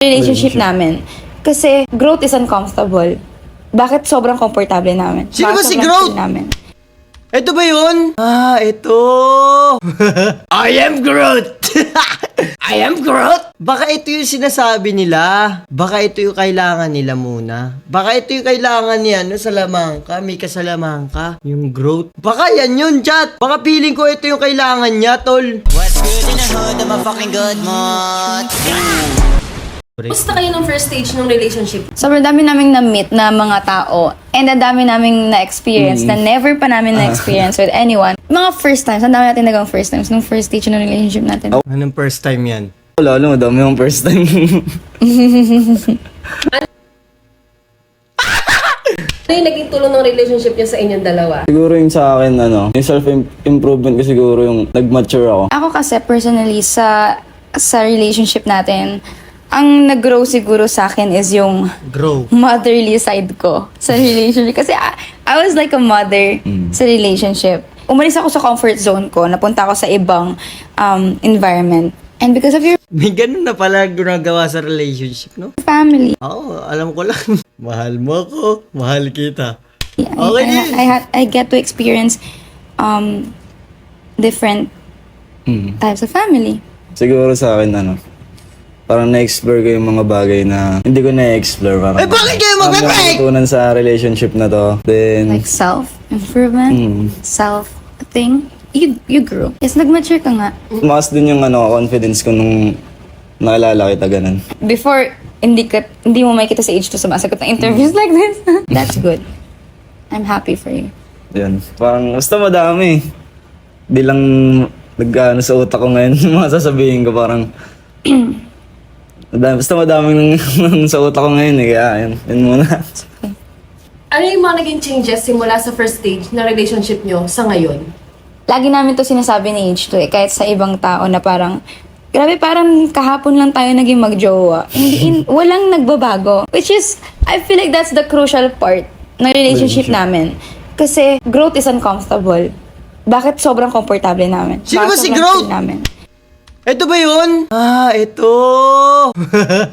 relationship namin. Kasi growth is uncomfortable. Bakit sobrang komportable namin? Sino ba Bakit si sobrang Growth? chill namin? Ito ba yun? Ito. I am Groot. I am Groot. Baka ito yung sinasabi nila. Baka ito yung kailangan nila muna. Baka ito yung kailangan niya. No, Salamangka. Mika Salamangka. Yung Groot. Baka yan yun, chat. Baka feeling ko ito yung kailangan niya, tol. What's good in the hood? I'm a fucking good mod. Gusto kayo ng first stage ng relationship? Sobrang dami naming na-meet na mga tao and ang dami naming na-experience na never pa namin na-experience with anyone. Mga first times, ang dami natin nagang first times nung first stage ng relationship natin. Anong first time yan? Wala, madami yung first time. Ano yung naging tulong ng relationship niya sa inyong dalawa? Siguro yung sa akin, yung self-improvement ko siguro yung nag-mature ako. Ako kasi personally sa relationship natin, ang nag-grow siguro sa akin is yung Grow. motherly side ko sa relationship. Kasi I was like a mother sa relationship. Umalis ako sa comfort zone ko, napunta ako sa ibang environment. And because of your May ganun na pala ginagawa sa relationship, no? family, Oo, alam ko lang. Mahal mo ako, mahal kita. I, Okay din. I get to experience different types of family. Siguro sa akin, parang na-explore ko yung mga bagay na hindi ko na-explore. Parang, bakit kayo magbe-break? Ang natutunan sa relationship na to. Then, Like self-improvement, self-thing. You grew. Yes, nag-mature ka nga. tumaas din yung confidence ko nung nakilala kita ganun. Before, hindi mo makikita sa age to sumasagot ng interviews like this. That's good. I'm happy for you. Yan. Parang, basta madami. Di lang sa utak ko ngayon, mga sasabihin ko parang, basta madaming sa utak ko ngayon kaya yun muna. Ano yung mga naging changes simula sa first stage ng relationship niyo sa ngayon? Lagi namin to sinasabi ni H2 kahit sa ibang tao na parang, grabe parang kahapon lang tayo naging magjowa. Walang nagbabago. Which is, I feel like that's the crucial part ng relationship namin. Kasi growth is uncomfortable. Bakit sobrang komportable namin? Sino ba Bakit si sobrang Growth? chill namin? Ito ba yun? Ito.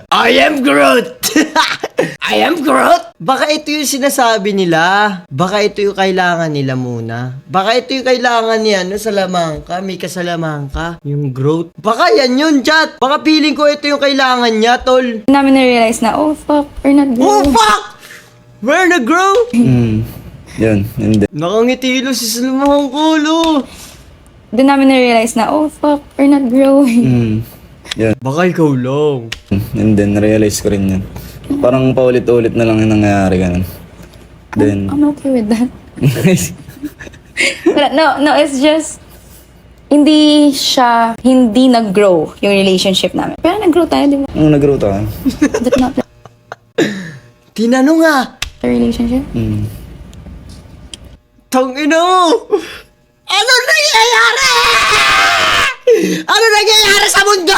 I am Groot. I am Groot. Baka ito yung sinasabi nila. Baka ito yung kailangan nila muna. Baka ito yung kailangan niya. No, Salamangka. Mika Salamangka. Yung Groot. Baka yan yun, chat. Baka feeling ko ito yung kailangan niya, tol. Hindi namin na-realize na, oh fuck, we're not Oh, growing. fuck! We're na grow. Yun, hindi. Nakangitilo si Salamangka, lo. Doon namin na-realize na, oh fuck, we're not growing. Yun. Baka ikaw lang. And then, realize ko rin yun. Parang paulit-ulit na lang yung nangyayari ganun. Then, I'm okay with that. But no, it's just, hindi nag-grow yung relationship namin. Pero nag-grow tayo, di ba? nung nag-grow tayo. That's not Tinanong nga. the relationship. Tangina! Ano nangyayari? Ano nangyayari sa mundo?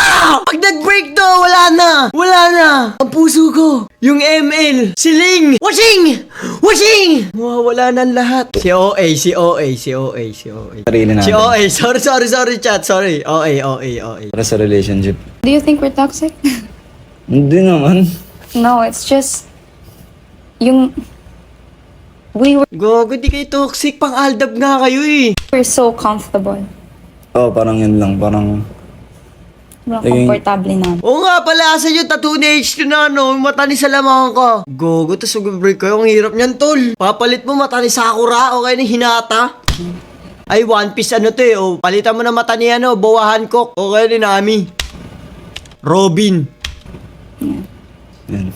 Pag nag-break to, wala na. Wala na. Ang puso ko. Yung ML. Si Ling. Washing! Washing! Wala na lahat. Si OA. Sarili natin. Si OA. Sorry, chat. Sorry. OA. Para sa relationship. Do you think we're toxic? Hindi naman. No, it's just, we Gogo, di kayo toxic. Pang-aldab nga kayo eh. were so comfortable. Oo, parang yun lang. Parang, Sobrang Naging- komportable namin. Oo nga pala, asan yung tattoo ni H2 na yung mata ni Salamangka. Gogo, tas mag-break kayo. Ang hirap niyan, tol. Papalit mo mata ni Sakura o kaya ni Hinata. Ay, One Piece to eh. O, palitan mo na mata ni Boa Hancock o kaya ni Nami. Robin. yun.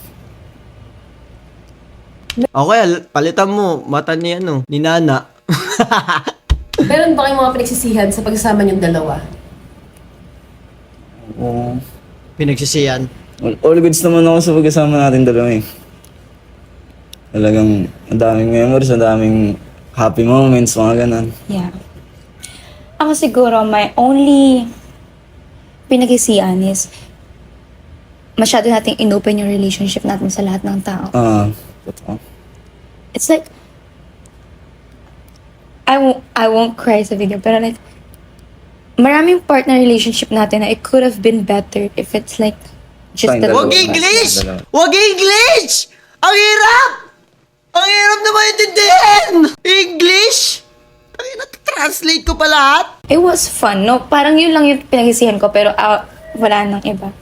O kaya, palitan mo mata ni ni Nana. Meron ba kayong mga pinagsisihan sa pagsasama niyong dalawa? Oo. Pinagsisiyan. All goods naman ako sa pagkasama natin dalawa eh. Talagang, ang daming memories, ang daming happy moments, mga ganun. Yeah. Ako siguro, my only pinag-isian is masyado nating inopen yung relationship natin sa lahat ng tao. Totoo. It's like, I won't cry sa video, pero like, maraming partner relationship natin na it could have been better if it's like, Just Tayong the dalawa. Wag English! Dalawa. Wag English! Ang hirap! Ang hirap na maintindihan! English? Ay, translate ko pa lahat. It was fun, no? Parang yun lang yung pinagsisihan ko, pero wala nang iba.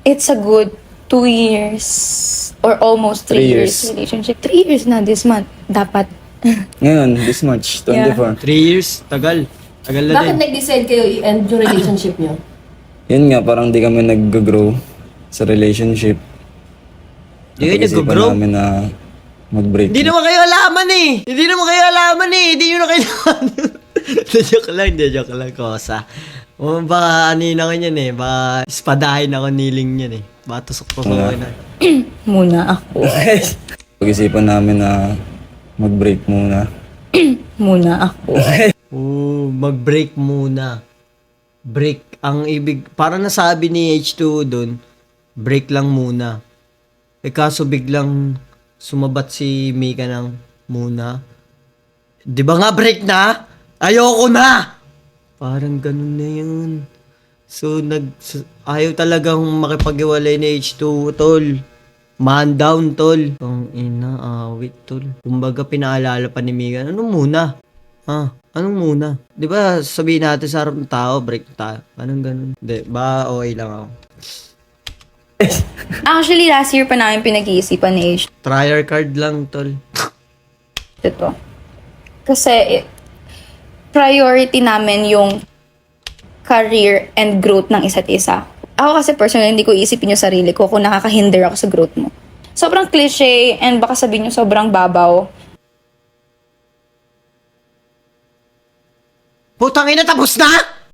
It's a good 2 years or almost 3 3 years. years. Relationship. 3 years na this month. Dapat. Ngayon, this March, 24. 3 years? Tagal. Tagal na Bakit din. nag-decide kayo i-end yung relationship nyo? Yun nga, parang di kami nag-grow sa relationship. Di kayo Napag-isipan nag-grow? namin na mag-break. Hindi naman kayo alaman eh. Hindi naman kayo alaman eh. Hindi nyo na kailangan. Joke lang, kosa. O, baka anina ko yan eh. Baka espadahin ako niling yan eh. Baka tusok pa Wala. ko na. Muna ako. Pag-isipan namin na mag-break muna. Muna ako. Mag-break muna. Break. Ang ibig, parang nasabi ni H2 doon, break lang muna. Eh kaso biglang sumabat si Mika ng muna. Di ba nga break na? Ayoko na! Parang ganun na yun. So, ayaw talagang makipag-iwalay ni H2, tol. Man down, tol. Ang ina, awit, tol. Kumbaga, pinaalala pa ni Mika, ano muna? Anong muna? Di ba sabihin natin sa harap ng tao, break tayo. Anong ganun? Di, ba okay lang ako. Actually, last year pa namin pinag-iisipan ni H. Trial card lang, tol. Ito. Kasi, priority namin yung career and growth ng isa't isa. Ako kasi personally, hindi ko isipin yung sarili ko kung nakakahinder ako sa growth mo. Sobrang cliche and baka sabihin nyo sobrang babaw. Putang ina, tapos na?